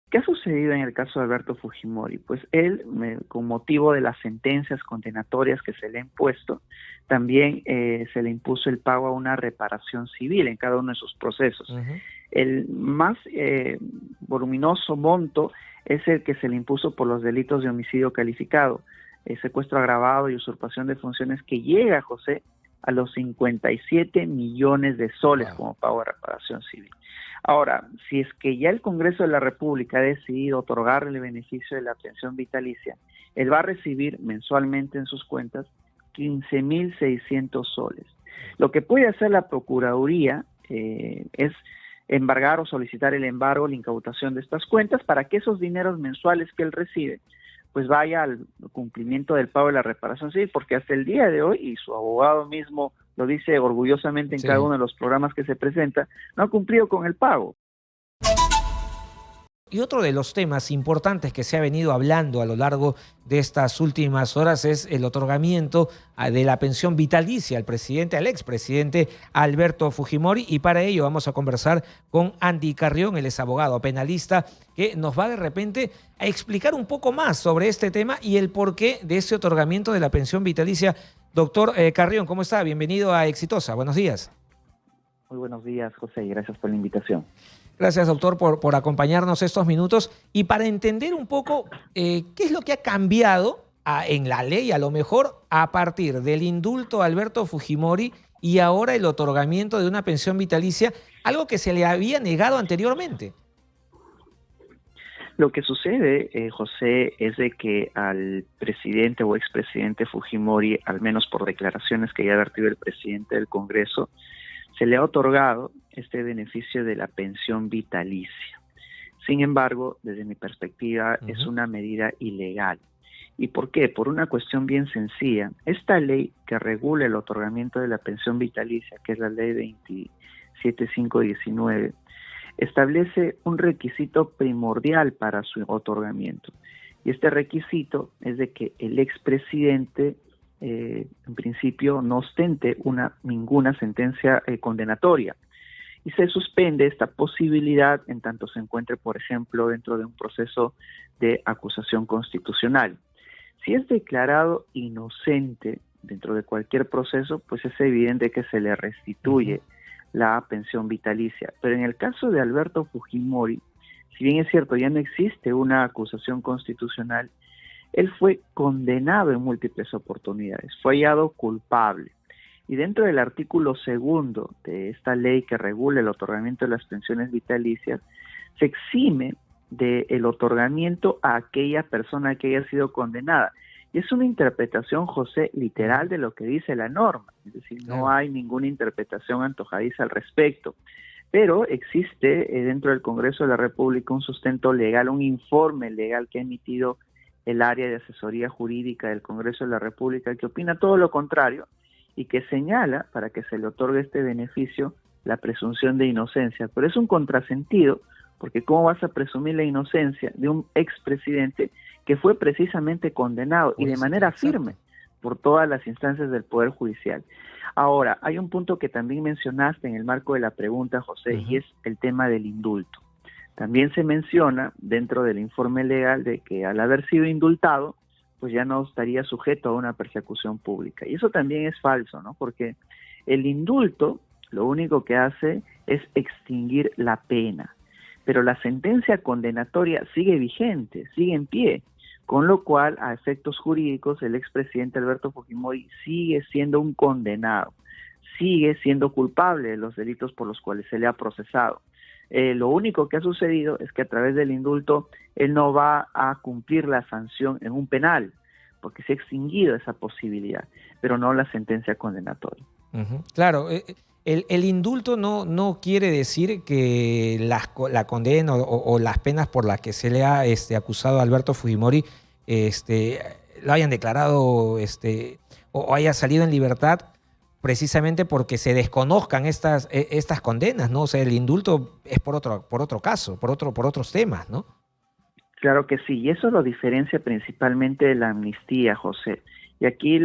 ¿Qué ha sucedido en el caso de Alberto Fujimori? Pues él, con motivo de las sentencias condenatorias que se le han impuesto, también se le impuso el pago a una reparación civil en cada uno de sus procesos. Ujú. El más voluminoso monto es el que se le impuso por los delitos de homicidio calificado, secuestro agravado y usurpación de funciones, que llega, José, a los 57 millones de soles Wow. como pago de reparación civil. Ahora, si es que ya el Congreso de la República ha decidido otorgarle el beneficio de la pensión vitalicia, él va a recibir mensualmente en sus cuentas 15.600 soles. Lo que puede hacer la Procuraduría es embargar o solicitar el embargo, la incautación de estas cuentas, para que esos dineros mensuales que él recibe pues vaya al cumplimiento del pago de la reparación civil, porque hasta el día de hoy, y su abogado mismo lo dice orgullosamente en cada Sí. uno de los programas que se presenta, no ha cumplido con el pago. Y otro de los temas importantes que se ha venido hablando a lo largo de estas últimas horas es el otorgamiento de la pensión vitalicia al expresidente Alberto Fujimori, y para ello vamos a conversar con Andy Carrión, él es abogado penalista, que nos va de repente a explicar un poco más sobre este tema y el porqué de ese otorgamiento de la pensión vitalicia. Doctor Carrión, ¿cómo está? Bienvenido a Exitosa. Buenos días. Muy buenos días, José, y gracias por la invitación. Gracias, doctor, por acompañarnos estos minutos y para entender un poco qué es lo que ha cambiado en la ley, a lo mejor, a partir del indulto a Alberto Fujimori y ahora el otorgamiento de una pensión vitalicia, algo que se le había negado anteriormente. Lo que sucede, José, es de que al presidente o expresidente Fujimori, al menos por declaraciones que ya ha vertido el presidente del Congreso, se le ha otorgado este beneficio de la pensión vitalicia. Sin embargo, desde mi perspectiva, es una medida ilegal. ¿Y por qué? Por una cuestión bien sencilla. Esta ley que regula el otorgamiento de la pensión vitalicia, que es la ley 27519, establece un requisito primordial para su otorgamiento. Y este requisito es de que el expresidente en principio no ostente ninguna sentencia condenatoria, y se suspende esta posibilidad en tanto se encuentre, por ejemplo, dentro de un proceso de acusación constitucional. Si es declarado inocente dentro de cualquier proceso, pues es evidente que se le restituye la pensión vitalicia. Pero en el caso de Alberto Fujimori, si bien es cierto, ya no existe una acusación constitucional, él fue condenado en múltiples oportunidades, fue hallado culpable. Y dentro del artículo 2 de esta ley que regula el otorgamiento de las pensiones vitalicias, se exime del otorgamiento a aquella persona que haya sido condenada. Y es una interpretación, José, literal de lo que dice la norma. Es decir, no hay ninguna interpretación antojadiza al respecto. Pero existe dentro del Congreso de la República un sustento legal, un informe legal que ha emitido el área de asesoría jurídica del Congreso de la República, que opina todo lo contrario y que señala, para que se le otorgue este beneficio, la presunción de inocencia. Pero es un contrasentido, porque ¿cómo vas a presumir la inocencia de un expresidente que fue precisamente condenado y de manera firme por todas las instancias del Poder Judicial? Ahora, hay un punto que también mencionaste en el marco de la pregunta, José, y es el tema del indulto. También se menciona dentro del informe legal de que al haber sido indultado, pues ya no estaría sujeto a una persecución pública. Y eso también es falso, ¿no? Porque el indulto lo único que hace es extinguir la pena, pero la sentencia condenatoria sigue vigente, sigue en pie, con lo cual, a efectos jurídicos, el expresidente Alberto Fujimori sigue siendo un condenado, sigue siendo culpable de los delitos por los cuales se le ha procesado. Lo único que ha sucedido es que a través del indulto él no va a cumplir la sanción en un penal, porque se ha extinguido esa posibilidad, pero no la sentencia condenatoria. Claro, el indulto no quiere decir que la condena o las penas por las que se le ha acusado a Alberto Fujimori lo hayan declarado o haya salido en libertad precisamente porque se desconozcan estas condenas, ¿no? O sea, el indulto es por otro caso, por otros temas, ¿no? Claro que sí, y eso lo diferencia principalmente de la amnistía, José. Y aquí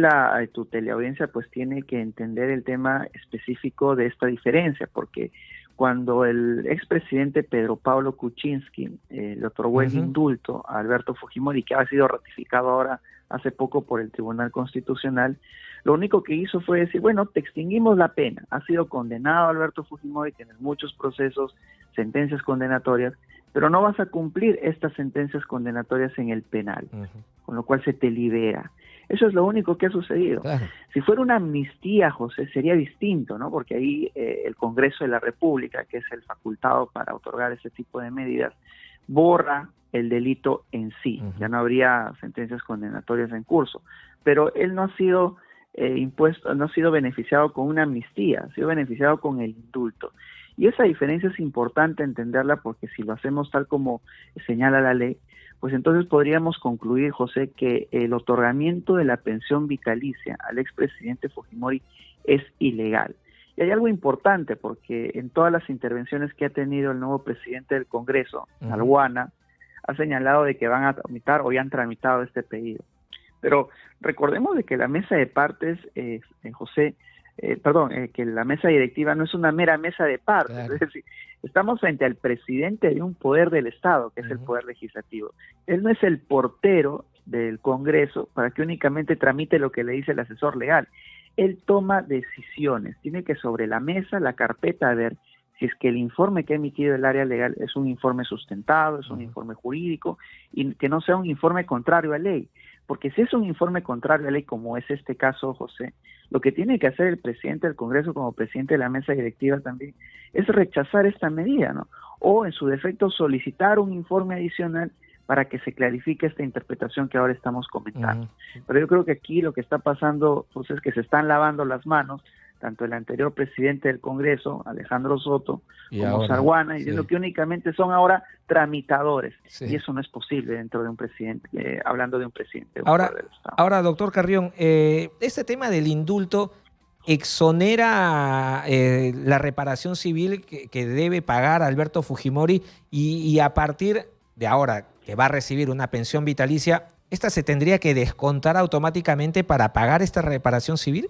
tu teleaudiencia pues tiene que entender el tema específico de esta diferencia, porque cuando el expresidente Pedro Pablo Kuczynski le otorgó el indulto a Alberto Fujimori, que ha sido ratificado ahora hace poco por el Tribunal Constitucional, lo único que hizo fue decir, bueno, te extinguimos la pena, ha sido condenado Alberto Fujimori, tienes muchos procesos, sentencias condenatorias, pero no vas a cumplir estas sentencias condenatorias en el penal, con lo cual se te libera. Eso es lo único que ha sucedido. Claro. Si fuera una amnistía, José, sería distinto, ¿no? Porque ahí el Congreso de la República, que es el facultado para otorgar ese tipo de medidas, borra el delito en sí. Ya no habría sentencias condenatorias en curso. Pero él no ha sido impuesto, no ha sido beneficiado con una amnistía, ha sido beneficiado con el indulto. Y esa diferencia es importante entenderla, porque si lo hacemos tal como señala la ley, pues entonces podríamos concluir, José, que el otorgamiento de la pensión vitalicia al expresidente Fujimori es ilegal. Y hay algo importante, porque en todas las intervenciones que ha tenido el nuevo presidente del Congreso, Arguana, ha señalado de que van a tramitar o ya han tramitado este pedido. Pero recordemos de que la mesa de partes, José, que la mesa directiva no es una mera mesa de partes, claro. Es decir, estamos frente al presidente de un poder del Estado, que es el poder legislativo. Él no es el portero del Congreso para que únicamente tramite lo que le dice el asesor legal. Él toma decisiones, tiene que sobre la mesa, la carpeta, ver si es que el informe que ha emitido el área legal es un informe sustentado, es un informe jurídico, y que no sea un informe contrario a ley. Porque si es un informe contrario a ley, como es este caso, José, lo que tiene que hacer el presidente del Congreso como presidente de la mesa directiva también es rechazar esta medida, ¿no? O en su defecto solicitar un informe adicional para que se clarifique esta interpretación que ahora estamos comentando. Pero yo creo que aquí lo que está pasando, pues, es que se están lavando las manos, tanto el anterior presidente del Congreso, Alejandro Soto, como Arguana, diciendo que únicamente son ahora tramitadores, y eso no es posible dentro de un presidente, hablando de un presidente. Ahora, doctor Carrión, este tema del indulto exonera la reparación civil que debe pagar Alberto Fujimori, y a partir de ahora, que va a recibir una pensión vitalicia, ¿esta se tendría que descontar automáticamente para pagar esta reparación civil?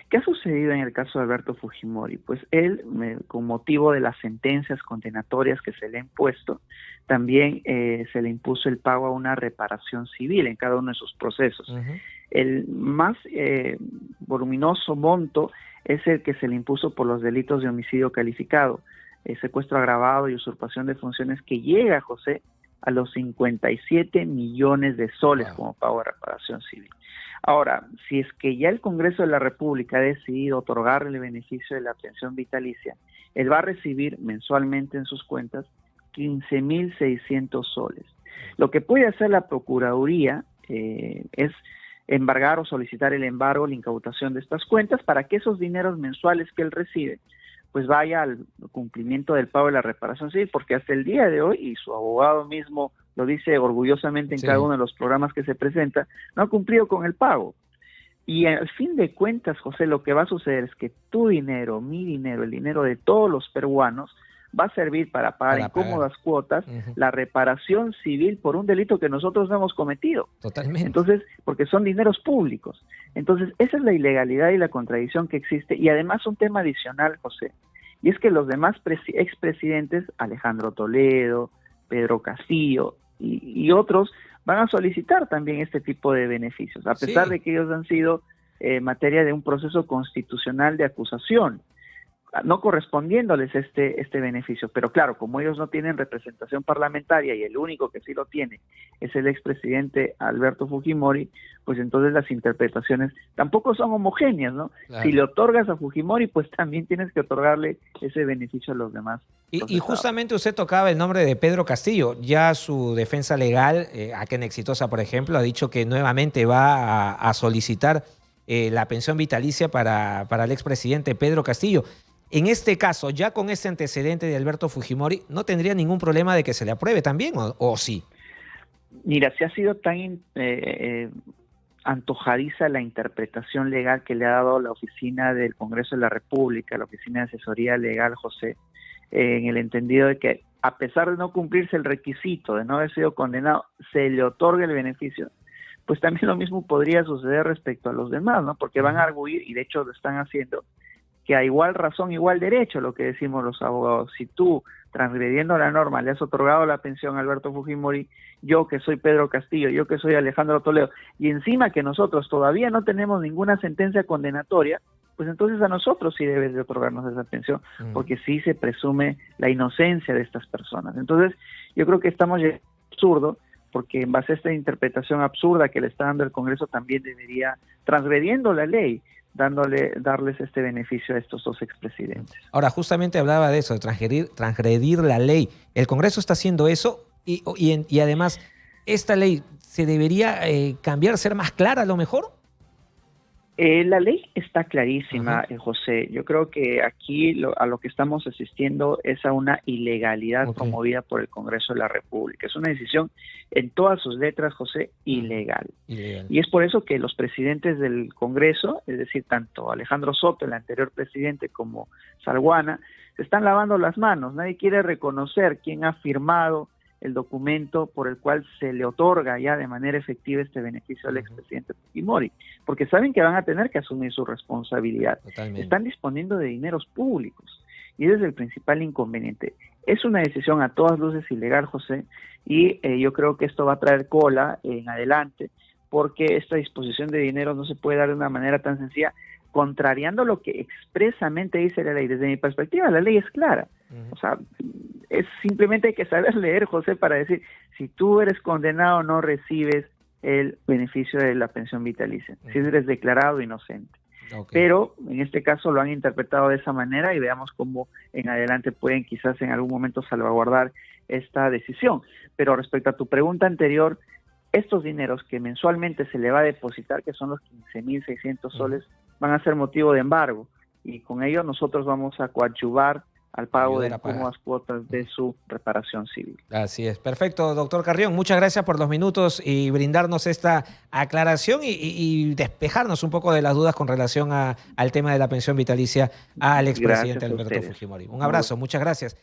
¿Qué ha sucedido en el caso de Alberto Fujimori? Pues él, con motivo de las sentencias condenatorias que se le han impuesto, también se le impuso el pago a una reparación civil en cada uno de sus procesos. El más voluminoso monto es el que se le impuso por los delitos de homicidio calificado, secuestro agravado y usurpación de funciones, que llega, José, a los 57 millones de soles como pago de reparación civil. Ahora, si es que ya el Congreso de la República ha decidido otorgarle el beneficio de la pensión vitalicia, él va a recibir mensualmente en sus cuentas 15.600 soles. Lo que puede hacer la Procuraduría es embargar o solicitar el embargo, la incautación de estas cuentas, para que esos dineros mensuales que él recibe pues vaya al cumplimiento del pago de la reparación civil, porque hasta el día de hoy, y su abogado mismo lo dice orgullosamente en cada uno de los programas que se presenta, no ha cumplido con el pago. Y al fin de cuentas, José, lo que va a suceder es que tu dinero, mi dinero, el dinero de todos los peruanos, va a servir para pagar en cómodas cuotas la reparación civil por un delito que nosotros no hemos cometido. Totalmente. Entonces, porque son dineros públicos. Entonces, esa es la ilegalidad y la contradicción que existe. Y además un tema adicional, José, y es que los demás expresidentes, Alejandro Toledo, Pedro Castillo y otros, van a solicitar también este tipo de beneficios, a pesar de que ellos han sido materia de un proceso constitucional de acusación, no correspondiéndoles este beneficio. Pero claro, como ellos no tienen representación parlamentaria y el único que sí lo tiene es el expresidente Alberto Fujimori, pues entonces las interpretaciones tampoco son homogéneas, ¿no? Claro. Si le otorgas a Fujimori, pues también tienes que otorgarle ese beneficio a los demás. Y justamente usted tocaba el nombre de Pedro Castillo. Ya su defensa legal, Aken Exitosa, por ejemplo, ha dicho que nuevamente va a solicitar la pensión vitalicia para el expresidente Pedro Castillo. En este caso, ya con este antecedente de Alberto Fujimori, ¿no tendría ningún problema de que se le apruebe también, o sí? Mira, si ha sido tan antojadiza la interpretación legal que le ha dado la Oficina del Congreso de la República, la Oficina de Asesoría Legal, José, en el entendido de que a pesar de no cumplirse el requisito de no haber sido condenado, se le otorga el beneficio, pues también lo mismo podría suceder respecto a los demás, ¿no? Porque van a arguir, y de hecho lo están haciendo, que a igual razón, igual derecho, lo que decimos los abogados. Si tú, transgrediendo la norma, le has otorgado la pensión a Alberto Fujimori, yo que soy Pedro Castillo, yo que soy Alejandro Toledo, y encima que nosotros todavía no tenemos ninguna sentencia condenatoria, pues entonces a nosotros sí debes de otorgarnos esa pensión, porque sí se presume la inocencia de estas personas. Entonces, yo creo que estamos llegando a absurdo, porque en base a esta interpretación absurda que le está dando el Congreso, también debería, transgrediendo la ley, darles este beneficio a estos dos expresidentes. Ahora, justamente hablaba de eso, de transgredir la ley. ¿El Congreso está haciendo eso? Y además, ¿esta ley se debería cambiar, ser más clara a lo mejor? La ley está clarísima, José. Yo creo que aquí a lo que estamos asistiendo es a una ilegalidad promovida por el Congreso de la República. Es una decisión en todas sus letras, José, ilegal. Y es por eso que los presidentes del Congreso, es decir, tanto Alejandro Soto, el anterior presidente, como Salguana, se están lavando las manos. Nadie quiere reconocer quién ha firmado el documento por el cual se le otorga ya de manera efectiva este beneficio al expresidente Fujimori, porque saben que van a tener que asumir su responsabilidad. Totalmente. Están disponiendo de dineros públicos y ese es el principal inconveniente. Es una decisión a todas luces ilegal, José, y yo creo que esto va a traer cola en adelante, porque esta disposición de dinero no se puede dar de una manera tan sencilla, contrariando lo que expresamente dice la ley. Desde mi perspectiva, la ley es clara. O sea, es simplemente hay que saber leer, José, para decir, si tú eres condenado, no recibes el beneficio de la pensión vitalicia, si eres declarado inocente. Pero en este caso lo han interpretado de esa manera y veamos cómo en adelante pueden quizás en algún momento salvaguardar esta decisión. Pero respecto a tu pregunta anterior, estos dineros que mensualmente se le va a depositar, que son los 15.600 soles, van a ser motivo de embargo y con ello nosotros vamos a coadyuvar al pago de cómodas cuotas de su reparación civil. Así es. Perfecto, doctor Carrión. Muchas gracias por los minutos y brindarnos esta aclaración y despejarnos un poco de las dudas con relación al tema de la pensión vitalicia al expresidente Alberto Fujimori. Un abrazo, muchas gracias.